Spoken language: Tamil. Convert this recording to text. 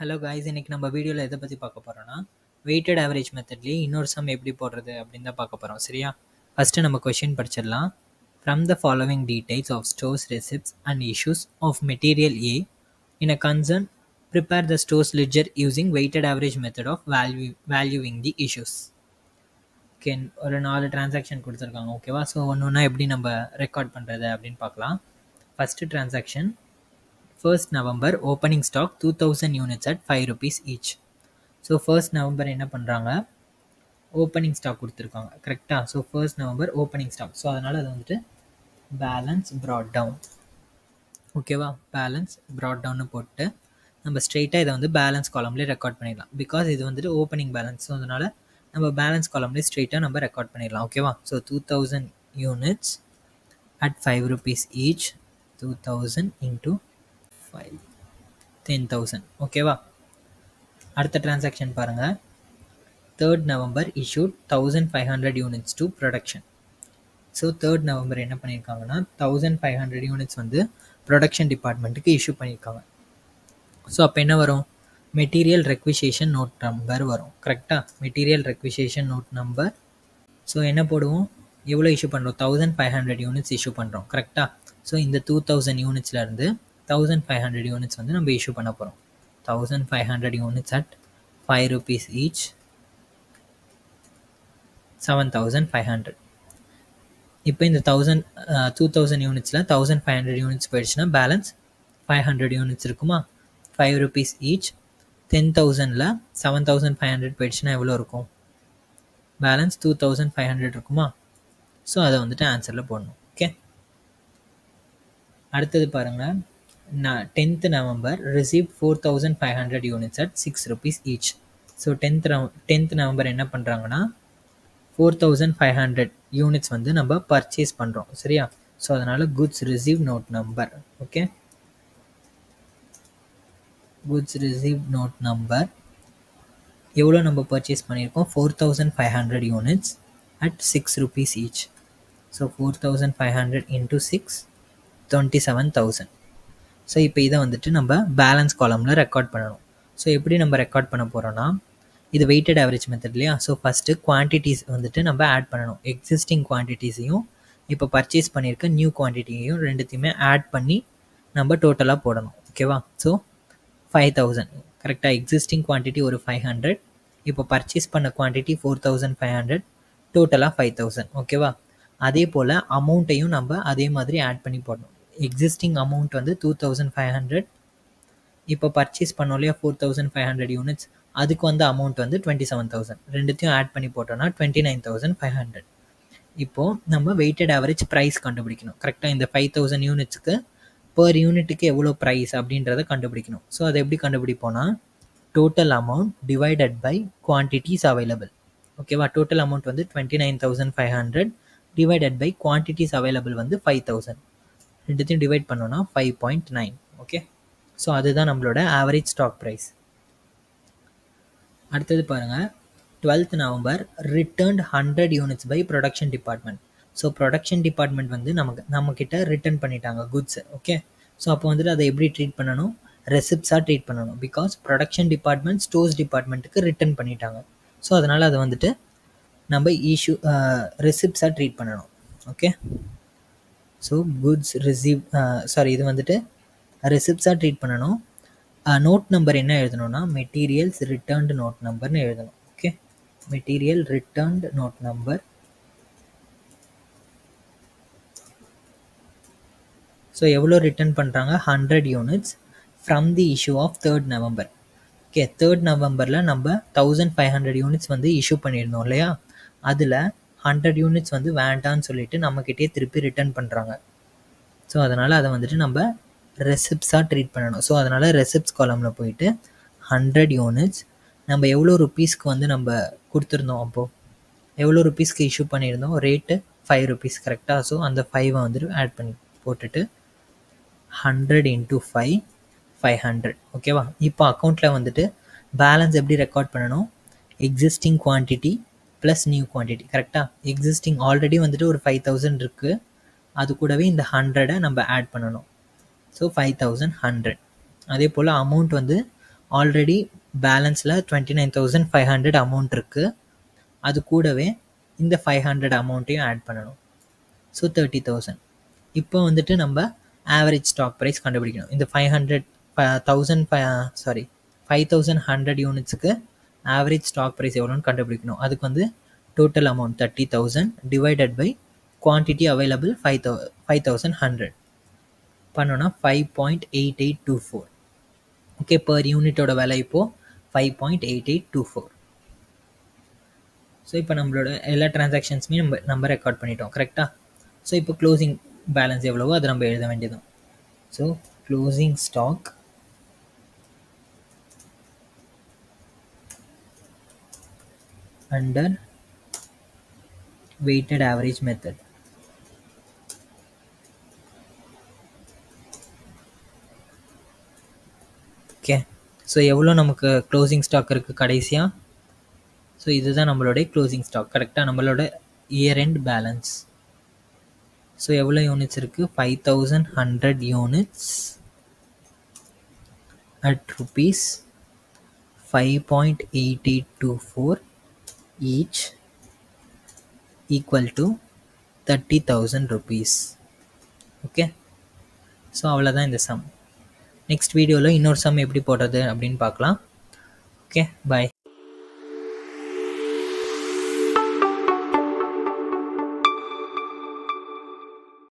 ஹலோ காய்ஸ், இன்னைக்கு நம்ம வீடியோவில் எதை பற்றி பார்க்க போகிறோன்னா வெயிட்டட் ஆவரேஜ் மெத்தட்லேயே இன்னொரு சம் எப்படி போடுறது அப்படின்னு தான் பார்க்க போகிறோம். சரியா? ஃபஸ்ட்டு நம்ம கொஷின் படிச்சிடலாம். From the following details of stores receipts and issues of material A in a concern prepare the stores ledger using weighted average method of valuing the issues. Okay, ஒரு 4 டிரான்சாக்ஷன் கொடுத்துருக்காங்க. ஓகேவா? ஸோ ஒன்று ஒன்றா எப்படி நம்ம ரெக்கார்ட் பண்ணுறது அப்படின்னு பார்க்கலாம். First transaction, 1st November opening stock 2000 units at 5 rupees each. So 1st November என்ன பண்ணுறாங்க, ஓப்பனிங் ஸ்டாக் கொடுத்துருக்காங்க. கரெக்டாக? So 1st November opening stock. So அதனால் அது வந்துட்டு பேலன்ஸ் ப்ராட் டவுன். ஓகேவா? பேலன்ஸ் ப்ராட் டவுன்னு போட்டு நம்ம ஸ்ட்ரெயிட்டாக இதை வந்து பேலன்ஸ் காலம்லேயே ரெக்கார்ட் பண்ணிடலாம். பிகாஸ் இது வந்துட்டு ஓப்பனிங் பேலன்ஸ். ஸோ அதனால் நம்ம பேலன்ஸ் காலம்லேயே ஸ்ட்ரெயிட்டாக நம்ம ரெக்கார்ட் பண்ணிடலாம். ஓகேவா? So 2000 units at 5 rupees each, 2000 into 5, 10,000. ஓகேவா? அடுத்த டிரான்சாக்ஷன் பாருங்கள். 3rd November issued 1500 units to production. So 3rd November என்ன பண்ணியிருக்காங்கன்னா 1500 units வந்து ப்ரொடக்ஷன் டிபார்ட்மெண்ட்டுக்கு இஷ்யூ பண்ணியிருக்காங்க. ஸோ அப்போ என்ன வரும், மெட்டீரியல் ரெக்விசேஷன் நோட் நம்பர் வரும். கரெக்டாக? Material requisition note number. So என்ன போடுவோம், எவ்வளோ இஷ்யூ பண்ணுறோம், 1500 units இஷ்யூ பண்ணுறோம். கரெக்டாக? ஸோ இந்த 2000 unitsலேருந்து 1500 units வந்து நம்ம இஷ்யூ பண்ண போகிறோம். 1500 units at 5 rupees each, 7500. இப்போ இந்த 2000 unitsல 1500 units போயிடுச்சுன்னா பேலன்ஸ் 500 units இருக்குமா? 5 rupees each. 10,000ல் 7500 போயிடுச்சுன்னா எவ்வளோ இருக்கும், பேலன்ஸ் 2500 இருக்குமா? ஸோ அதை வந்துட்டு ஆன்சரில் போடணும். ஓகே, அடுத்தது பாருங்கள். 10th November received 4500 units at 6 rupees each. So 10th November என்ன பண்ணுறாங்கன்னா 4500 units வந்து நம்ம பர்ச்சேஸ் பண்ணுறோம். சரியா? ஸோ அதனால் goods receive note number. Okay, goods receive note number எவ்வளோ நம்ம பர்ச்சேஸ் பண்ணியிருக்கோம், 4500 units at 6 rupees each. So 4500 into 6, 27,000. So இப்போ இதை வந்துட்டு நம்ம பேலன்ஸ் காலமில் ரெக்கார்ட் பண்ணணும். ஸோ எப்படி நம்ம ரெக்கார்ட் பண்ண போகிறோன்னா, இது வெயிட்டட் ஆவரேஜ் மெத்தட் இல்லையா? ஸோ ஃபஸ்ட்டு குவான்டிட்டிஸ் வந்துட்டு நம்ம ஆட் பண்ணணும். எக்ஸிஸ்டிங் குவான்டிட்டிஸையும் இப்போ பர்ச்சேஸ் பண்ணியிருக்க நியூ குவான்டிட்டியையும் ரெண்டுத்தையுமே ஆட் பண்ணி நம்ம டோட்டலாக போடணும். ஓகேவா? ஸோ 5000. கரெக்டாக? எக்ஸிஸ்டிங் குவான்டிட்டி ஒரு 500, இப்போ பர்ச்சேஸ் பண்ண குவான்டிட்டி 4500, டோட்டலாக 5000. ஓகேவா? அதே போல் அமௌண்ட்டையும் நம்ம அதே மாதிரி ஆட் பண்ணி போடணும். எக்ஸிஸ்டிங் அமௌண்ட் வந்து 2500, இப்போ பர்ச்சேஸ் பண்ணோம் இல்லையா 4500 units, அதுக்கு வந்து அமௌண்ட் வந்து 27,000. ரெண்டுத்தையும் ஆட் பண்ணி போட்டோன்னா 29,500. இப்போது நம்ம வெயிட்டட் ஆவரேஜ் ப்ரைஸ் கண்டுபிடிக்கணும். கரெக்டாக? இந்த 5000 unitsக்கு பர் யூனிட்டுக்கு எவ்வளோ ப்ரைஸ் அப்படின்றத கண்டுபிடிக்கணும். ஸோ அதை எப்படி கண்டுபிடிப்போன்னா, total amount divided by quantities available. ஓகேவா? டோட்டல் அமௌண்ட் வந்து 29,500 டிவைடட் பை குவான்டிட்டிஸ் அவைலபிள் வந்து 5000. ரெண்டுத்தையும் டிவைட் பண்ணோன்னா 5.9. ஓகே, ஸோ அதுதான் நம்மளோட ஆவரேஜ் ஸ்டாக் ப்ரைஸ். அடுத்தது பாருங்கள். 12th November returned 100 units by production department. So production department வந்து நம்மக்கிட்ட ரிட்டர்ன் பண்ணிட்டாங்க குட்ஸ். ஓகே, ஸோ அப்போ வந்துட்டு அதை எப்படி ட்ரீட் பண்ணணும், ரெசிப்ட்ஸாக ட்ரீட் பண்ணணும். பிகாஸ் ப்ரொடக்ஷன் டிபார்ட்மெண்ட் ஸ்டோர்ஸ் டிபார்ட்மெண்ட்டுக்கு ரிட்டர்ன் பண்ணிட்டாங்க. ஸோ அதனால் அதை வந்துட்டு நம்ம ரெசிப்ட்ஸாக ட்ரீட் பண்ணணும். ஓகே, ஸோ குட்ஸ் ரிசீவ் இது வந்துட்டு ரெசிப்ட்ஸாக ட்ரீட் பண்ணணும். நோட் நம்பர் என்ன எழுதணும்னா, மெட்டீரியல்ஸ் ரிட்டர்ன்டு நோட் நம்பர்னு எழுதணும். Okay, material returned note number. So எவ்வளோ ரிட்டர்ன் பண்ணுறாங்க, 100 units from the issue of 3rd November. Okay, 3rd Novemberல நம்ம 1500 units வந்து இஷ்யூ பண்ணியிருந்தோம் இல்லையா? அதில் 100 units வந்து வேண்டான்னு சொல்லிட்டு நம்மக்கிட்டே திருப்பி ரிட்டர்ன் பண்ணுறாங்க. ஸோ அதனால் அதை வந்துட்டு நம்ம ரெசிப்ட்ஸாக ட்ரீட் பண்ணணும். ஸோ அதனால் ரெசிப்ட்ஸ் காலமில் போயிட்டு 100 units நம்ம எவ்வளோ ருப்பீஸ்க்கு வந்து நம்ம கொடுத்துருந்தோம், அப்போது எவ்வளோ ருப்பீஸ்க்கு இஷ்யூ பண்ணியிருந்தோம், ரேட்டு 5 rupees. கரெக்டாக? ஸோ அந்த 5 வந்துட்டு ஆட் பண்ணி போட்டுட்டு 100 into 5, 500. ஓகேவா? இப்போ அக்கௌண்ட்டில் வந்துட்டு பேலன்ஸ் எப்படி ரெக்கார்ட் பண்ணணும், existing quantity plus new quantity. கரெக்டாக? எக்ஸிஸ்டிங் ஆல்ரெடி வந்துட்டு ஒரு 5000 இருக்குது, அது கூடவே இந்த 100 நம்ம ஆட் பண்ணணும். ஸோ 5100. அதே போல் அமௌண்ட் வந்து ஆல்ரெடி பேலன்ஸில் 29,500 அமௌண்ட் இருக்குது. அது கூடவே இந்த 500 அமௌண்ட்டையும் ஆட் பண்ணணும். ஸோ 30,000. இப்போ வந்துட்டு நம்ம ஆவரேஜ் ஸ்டாக் ப்ரைஸ் கண்டுபிடிக்கணும். இந்த 5,100 யூனிட்ஸுக்கு ஆவரேஜ் ஸ்டாக் ப்ரைஸ் எவ்வளோன்னு கண்டுபிடிக்கணும். அதுக்கு வந்து total amount 30,000 divided by quantity available 5,100 பண்ணோன்னா 5.8824. ஓகே, பர் யூனிட்டோட விலை இப்போது 5.8824. ஸோ இப்போ நம்மளோட எல்லா டிரான்சாக்ஷன்ஸுமே நம்ம ரெக்கார்ட் பண்ணிட்டோம். கரெக்டாக? ஸோ இப்போ க்ளோசிங் பேலன்ஸ் எவ்வளவோ அதை நம்ம எழுத வேண்டியதும். So closing stock under weighted average method. Okay, so எவ்வளோ நமக்கு க்ளோசிங் ஸ்டாக் இருக்குது கடைசியாக? ஸோ இதுதான் நம்மளுடைய க்ளோசிங் ஸ்டாக். கரெக்டாக நம்மளோட இயர் எண்ட் பேலன்ஸ். ஸோ எவ்வளோ யூனிட்ஸ் இருக்குது? 5,100 units at rupees 5.8824 each equal to 30,000 rupees. Okay, so அவ்வளோதான் இந்த சம். நெக்ஸ்ட் வீடியோவில் இன்னொரு சம் எப்படி போடுறது அப்படின்னு பார்க்கலாம். ஓகே, பாய்.